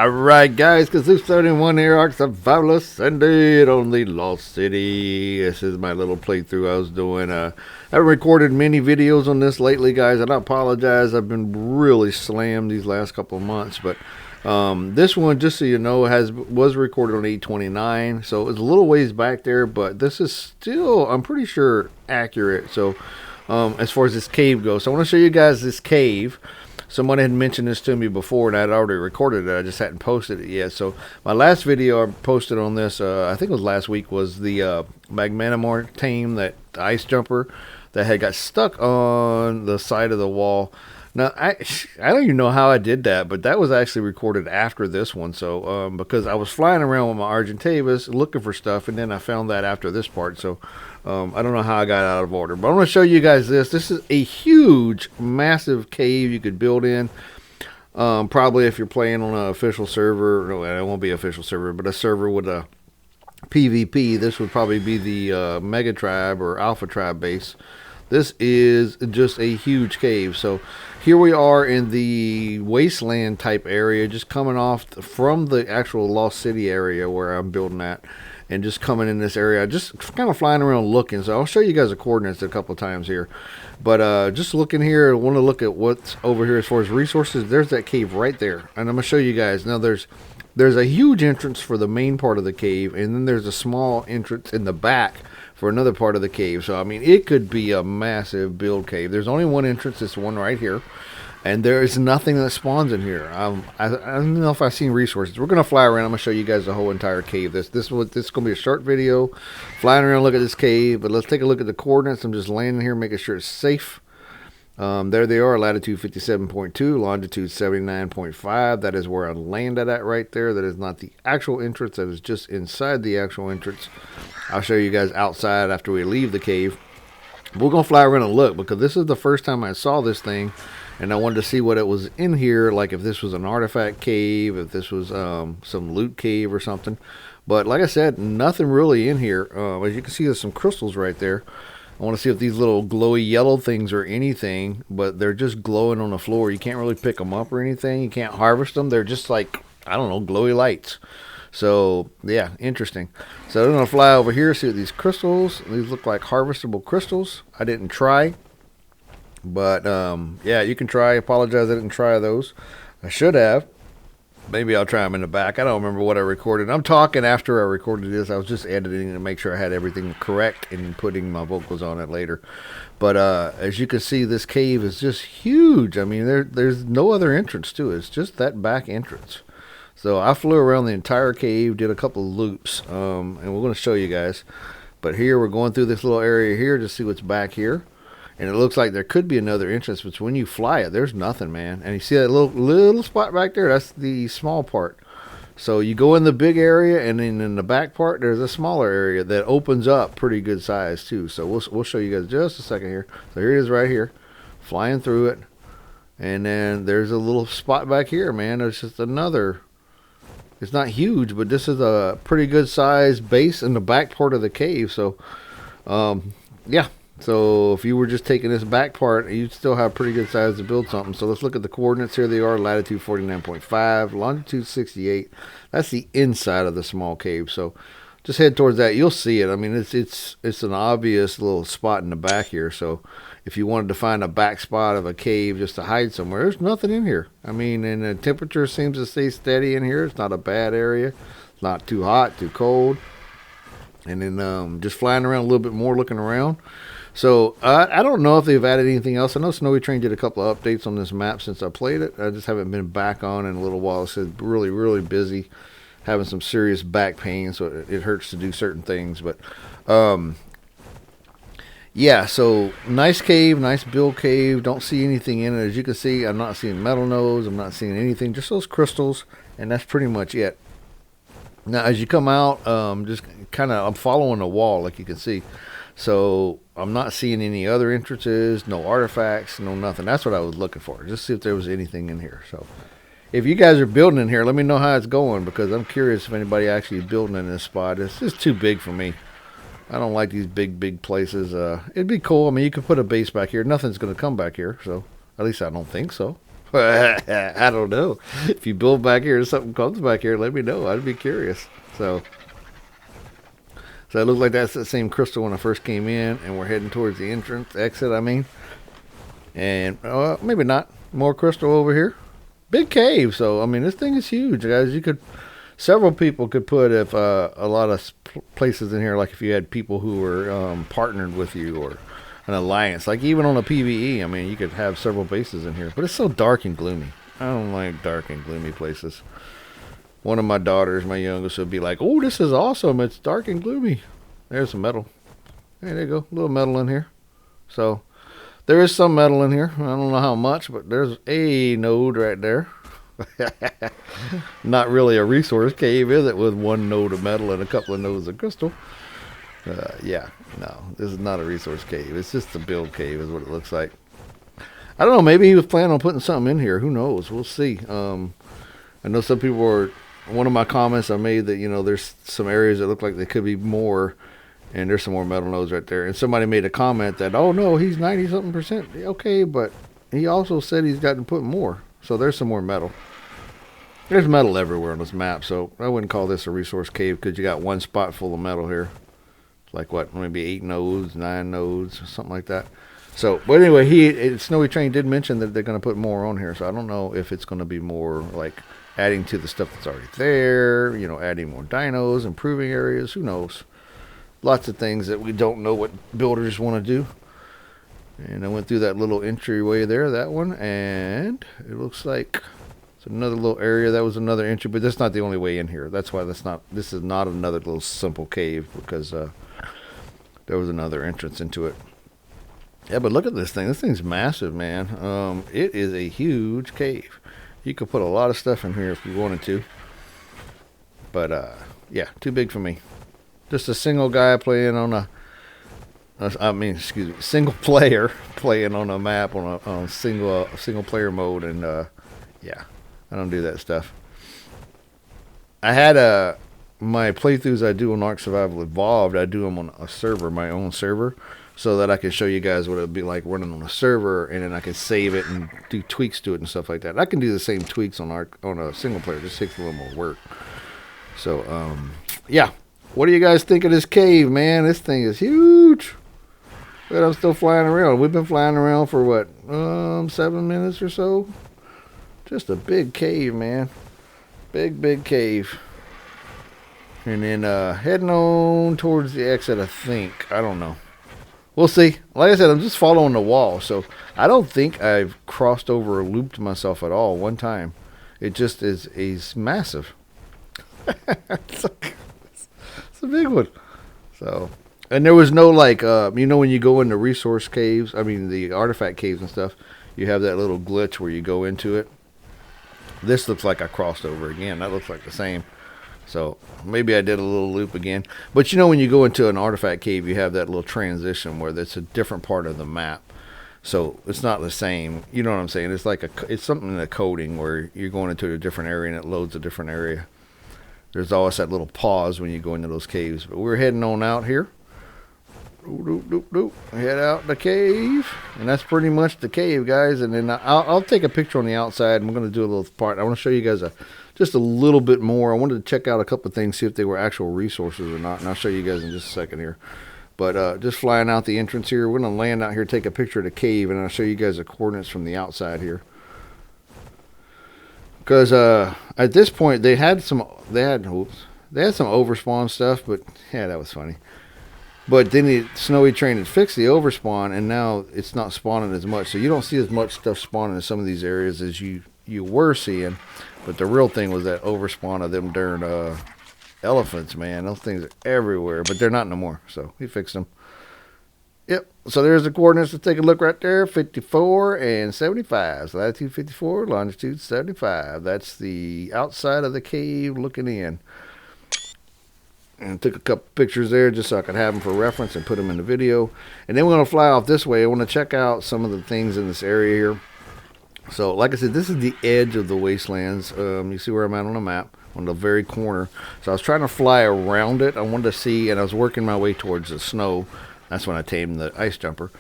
Alright guys, because this 71 here, Ark Survival Ascended on the Lost City. This is my little playthrough I was doing. I haven't recorded many videos on this lately, guys, and I apologize. I've been really slammed these last couple of months, but this one, just so you know, was recorded on 8/29, so it's a little ways back there, but this is still, I'm pretty sure, accurate. So as far as this cave goes, so I want to show you guys this cave. Someone had mentioned this to me before, and I'd already recorded it. I just hadn't posted it yet. So my last video I posted on this, I think it was last week, was the Magmanamor tame, that ice jumper that had got stuck on the side of the wall. Now, I don't even know how I did that, but that was actually recorded after this one. So because I was flying around with my Argentavis looking for stuff, and then I found that after this part. So I don't know how I got out of order, but I'm going to show you guys this. This is a huge, massive cave you could build in. Probably if you're playing on an official server, no, it won't be an official server, but a server with a PvP, this would probably be the Mega Tribe or Alpha Tribe base. This is just a huge cave. So here we are in the wasteland type area, just coming off from the actual Lost City area where I'm building at, and just coming in this area, just kind of flying around looking. So I'll show you guys the coordinates a couple of times here, but just looking here, I want to look at what's over here as far as resources. There's that cave right there, and I'm gonna show you guys. Now there's a huge entrance for the main part of the cave, and then there's a small entrance in the back for another part of the cave. So I mean, it could be a massive build cave. There's only one entrance, this one right here, and there is nothing that spawns in here. I don't know if I've seen resources. We're gonna fly around. I'm gonna show you guys the whole entire cave. This is gonna be a short video, flying around, look at this cave. But let's take a look at the coordinates. I'm just landing here, making sure it's safe. There they are, latitude 57.2, longitude 79.5. That is where I landed at right there. That is not the actual entrance. That is just inside the actual entrance. I'll show you guys outside after we leave the cave. We're going to fly around and look, because this is the first time I saw this thing, and I wanted to see what it was in here, like if this was an artifact cave, if this was some loot cave or something. But like I said, nothing really in here. As you can see, there's some crystals right there. I want to see if these little glowy yellow things are anything, but they're just glowing on the floor. You can't really pick them up or anything. You can't harvest them. They're just like, I don't know, glowy lights. So, yeah, interesting. So I'm going to fly over here, see what these crystals, these look like harvestable crystals. I didn't try, but yeah, you can try. I apologize I didn't try those. I should have. Maybe I'll try them in the back. I don't remember what I recorded. I'm talking after I recorded this. I was just editing to make sure I had everything correct and putting my vocals on it later. But as you can see, this cave is just huge. I mean, there's no other entrance to it. It's just that back entrance. So I flew around the entire cave, did a couple of loops, and we're going to show you guys. But here we're going through this little area here to see what's back here. And it looks like there could be another entrance, but when you fly it, there's nothing, man. And you see that little spot back there? That's the small part. So you go in the big area, and then in the back part, there's a smaller area that opens up pretty good size, too. So we'll show you guys just a second here. So here it is right here, flying through it. And then there's a little spot back here, man. There's just another. It's not huge, but this is a pretty good size base in the back part of the cave. So, yeah. So if you were just taking this back part, you'd still have pretty good size to build something. So let's look at the coordinates. Here they are, latitude 49.5, longitude 68. That's the inside of the small cave. So just head towards that. You'll see it. I mean, it's an obvious little spot in the back here. So if you wanted to find a back spot of a cave just to hide somewhere, there's nothing in here. I mean, and the temperature seems to stay steady in here. It's not a bad area. It's not too hot, too cold. And then just flying around a little bit more, looking around. So I don't know if they've added anything else. I know Snowy Train did a couple of updates on this map since I played it. I just haven't been back on in a little while. It's really, really busy, having some serious back pain, so it hurts to do certain things. But yeah, so nice cave, nice build cave. Don't see anything in it. As you can see, I'm not seeing metal nodes. I'm not seeing anything, just those crystals, and that's pretty much it. Now, as you come out, just kind of, I'm following the wall, like you can see. So I'm not seeing any other entrances, no artifacts, no nothing. That's what I was looking for, just see if there was anything in here. So if you guys are building in here, let me know how it's going, because I'm curious if anybody actually is building in this spot. It's just too big for me. I don't like these big places. It'd be cool. I mean, you could put a base back here. Nothing's going to come back here, so at least I don't think so. I don't know. If you build back here and something comes back here, let me know. I'd be curious. So it looks like that's the same crystal when I first came in, and we're heading towards the entrance, exit, I mean. And maybe not. More crystal over here. Big cave. So, I mean, this thing is huge, guys. Several people could put if a lot of places in here, like if you had people who were partnered with you or an alliance, like even on a PvE, I mean, you could have several bases in here. But it's so dark and gloomy. I don't like dark and gloomy places. One of my daughters, my youngest, would be like, "Oh, this is awesome. It's dark and gloomy." There's some metal. Hey, there you go. A little metal in here. So, there is some metal in here. I don't know how much, but there's a node right there. Not really a resource cave, is it? With one node of metal and a couple of nodes of crystal. Yeah, no, this is not a resource cave. It's just a build cave is what it looks like. I don't know. Maybe he was planning on putting something in here. Who knows? We'll see. I know some people were... One of my comments I made that, you know, there's some areas that look like they could be more, and there's some more metal nodes right there. And somebody made a comment that, oh no, he's 90-something%. Okay, but he also said he's got to put more. So there's some more metal. There's metal everywhere on this map, so I wouldn't call this a resource cave because you got one spot full of metal here. Like what, maybe 8 nodes, 9 nodes, something like that. So, but anyway, Snowy Train did mention that they're going to put more on here, so I don't know if it's going to be more like adding to the stuff that's already there, you know, adding more dinos, improving areas, who knows. Lots of things that we don't know what builders want to do. And I went through that little entryway there, that one, and it looks like it's another little area. That was another entry, but that's not the only way in here. That's why this is not another little simple cave, because there was another entrance into it. Yeah, but look at this thing. This thing's massive, man. It is a huge cave. You could put a lot of stuff in here if you wanted to. But, yeah, too big for me. Just a single guy playing on single player playing on a map on a single player mode. And, yeah, I don't do that stuff. I had my playthroughs I do on Ark Survival Evolved, I do them on a server, my own server, so that I can show you guys what it would be like running on a server, and then I can save it and do tweaks to it and stuff like that. I can do the same tweaks on a single player, just takes a little more work. So, yeah. What do you guys think of this cave, man? This thing is huge. But I'm still flying around. We've been flying around for what, 7 minutes or so? Just a big cave, man. Big cave. And then heading on towards the exit, I think. I don't know. We'll see. Like I said, I'm just following the wall, so I don't think I've crossed over or looped myself at all one time. It just is massive. It's a big one. So, and there was no like, you know, when you go into resource caves, I mean the artifact caves and stuff, you have that little glitch where you go into it. This looks like I crossed over again. That looks like the same. So maybe I did a little loop again. But you know, when you go into an artifact cave, you have that little transition where it's a different part of the map. So it's not the same. You know what I'm saying? It's like it's something in the coding where you're going into a different area and it loads a different area. There's always that little pause when you go into those caves. But we're heading on out here. Head out the cave. And that's pretty much the cave, guys. And then I'll take a picture on the outside. And we're going to do a little part. I want to show you guys just a little bit more. I wanted to check out a couple of things, see if they were actual resources or not. And I'll show you guys in just a second here. But just flying out the entrance here. We're going to land out here, take a picture of the cave. And I'll show you guys the coordinates from the outside here. Because at this point they had some overspawn stuff, but yeah, that was funny. But then the Snowy Train had fixed the overspawn, and now it's not spawning as much, so you don't see as much stuff spawning in some of these areas as you were seeing. But the real thing was that overspawn of them darn elephants, man. Those things are everywhere, but they're not no more. So he fixed them. Yep. So there's the coordinates. Let's take a look right there. 54 and 75. So latitude 54, longitude 75. That's the outside of the cave looking in. And took a couple pictures there just so I could have them for reference and put them in the video. And then we're going to fly off this way. I want to check out some of the things in this area here. So like I said, this is the edge of the wastelands. You see where I'm at on the map, on the very corner. So I was trying to fly around it. I wanted to see, and I was working my way towards the snow. That's when I tamed the ice jumper.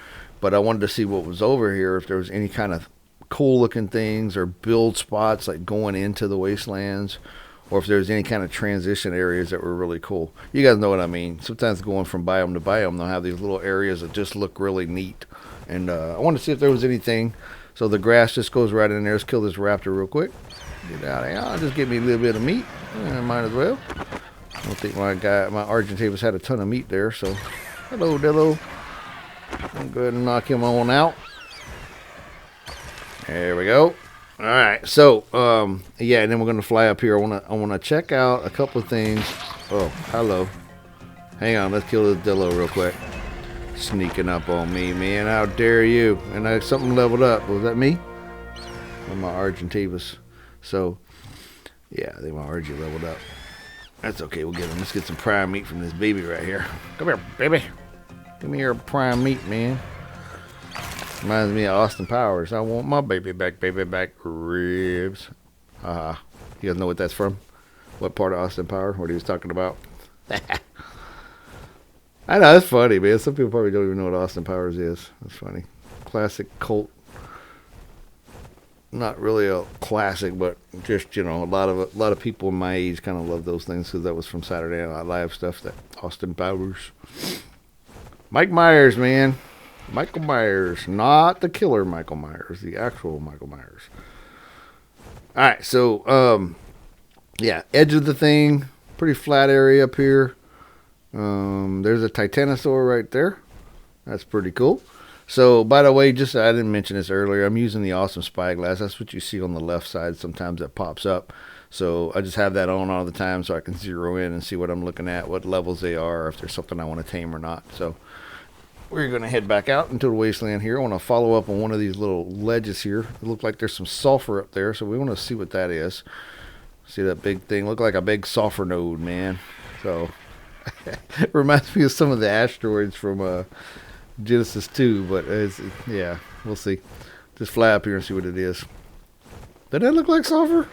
But I wanted to see what was over here, if there was any kind of cool looking things or build spots like going into the wastelands, or if there's any kind of transition areas that were really cool. You guys know what I mean. Sometimes going from biome to biome, they'll have these little areas that just look really neat. And I wanted to see if there was anything. So the grass just goes right in there. Let's kill this raptor real quick. Get out of here. I'll just give me a little bit of meat. Might as well. I don't think my Argentavis had a ton of meat there. So, hello, Dillo. I'm go ahead and knock him on out. There we go. All right, so yeah, and then we're gonna fly up here. I wanna check out a couple of things. Oh, hello. Hang on, let's kill this Dillo real quick. Sneaking up on me, man. How dare you? And something leveled up. Was that me? Or my Argentavis? So, yeah, I think my RG leveled up. That's okay. We'll get him. Let's get some prime meat from this baby right here. Come here, baby. Give me your prime meat, man. Reminds me of Austin Powers. I want my baby back ribs. You guys know what that's from? What part of Austin Powers? What he was talking about? I know, that's funny, man. Some people probably don't even know what Austin Powers is. That's funny. Classic cult. Not really a classic, but just, you know, a lot of people my age kind of love those things because that was from Saturday Night Live stuff. That Austin Powers. Mike Myers, man. Michael Myers, not the killer Michael Myers, the actual Michael Myers. All right, so yeah, edge of the thing, pretty flat area up here. There's a Titanosaur right there. That's pretty cool. So, by the way, just I didn't mention this earlier. I'm using the awesome spyglass. That's what you see on the left side. Sometimes that pops up. So I just have that on all the time so I can zero in and see what I'm looking at, what levels they are, if there's something I want to tame or not. So we're going to head back out into the wasteland here. I want to follow up on one of these little ledges here. It looks like there's some sulfur up there, so we want to see what that is. See that big thing? Look like a big sulfur node, man. So it reminds me of some of the asteroids from Genesis 2, but yeah, we'll see. Just fly up here and see what it is. Did that look like sulfur?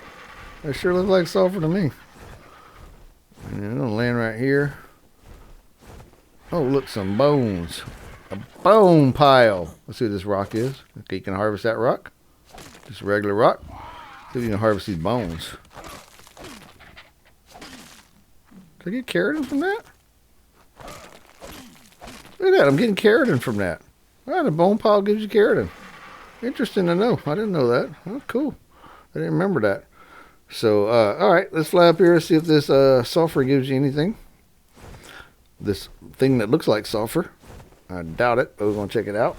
That sure looks like sulfur to me. And it'll land right here. Oh, look, some bones. A bone pile. Let's see what this rock is. Okay, you can harvest that rock. Just a regular rock. See if you can harvest these bones. Did I get keratin from that? Look at that, I'm getting keratin from that. Ah, the bone pile gives you keratin. Interesting to know. I didn't know that. Oh, cool. I didn't remember that. So, alright, let's fly up here and see if this sulfur gives you anything. This thing that looks like sulfur. I doubt it, but we're going to check it out.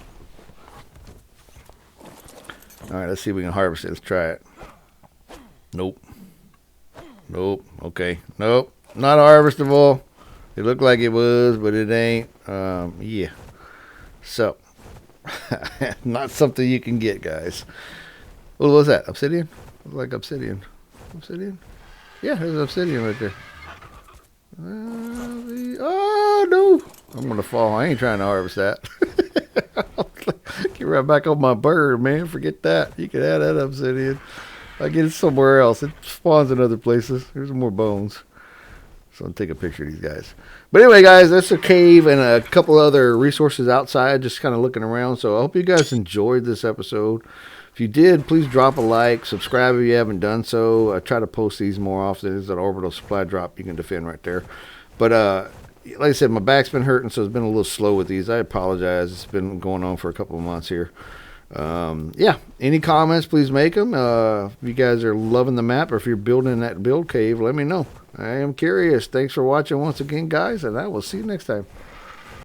Alright, let's see if we can harvest it. Let's try it. Nope. Nope. Okay. Nope. Not harvestable. It looked like it was, but it ain't. Yeah. So, not something you can get, guys. What was that? Obsidian? Looks like obsidian. Obsidian? Yeah, there's obsidian right there. Oh, no. I'm going to fall. I ain't trying to harvest that. Get right back on my bird, man. Forget that. You can have that obsidian. I get it somewhere else. It spawns in other places. There's more bones. So I'll take a picture of these guys. But anyway, guys, that's a cave and a couple other resources outside, just kind of looking around. So I hope you guys enjoyed this episode. If you did, please drop a like, subscribe if you haven't done so. I try to post these more often. There's an orbital supply drop you can defend right there. But like I said, my back's been hurting, so it's been a little slow with these. I apologize. It's been going on for a couple of months here. Yeah, any comments, please make them. If you guys are loving the map or if you're building that build cave, let me know. I am curious. Thanks for watching once again, guys, and I will see you next time.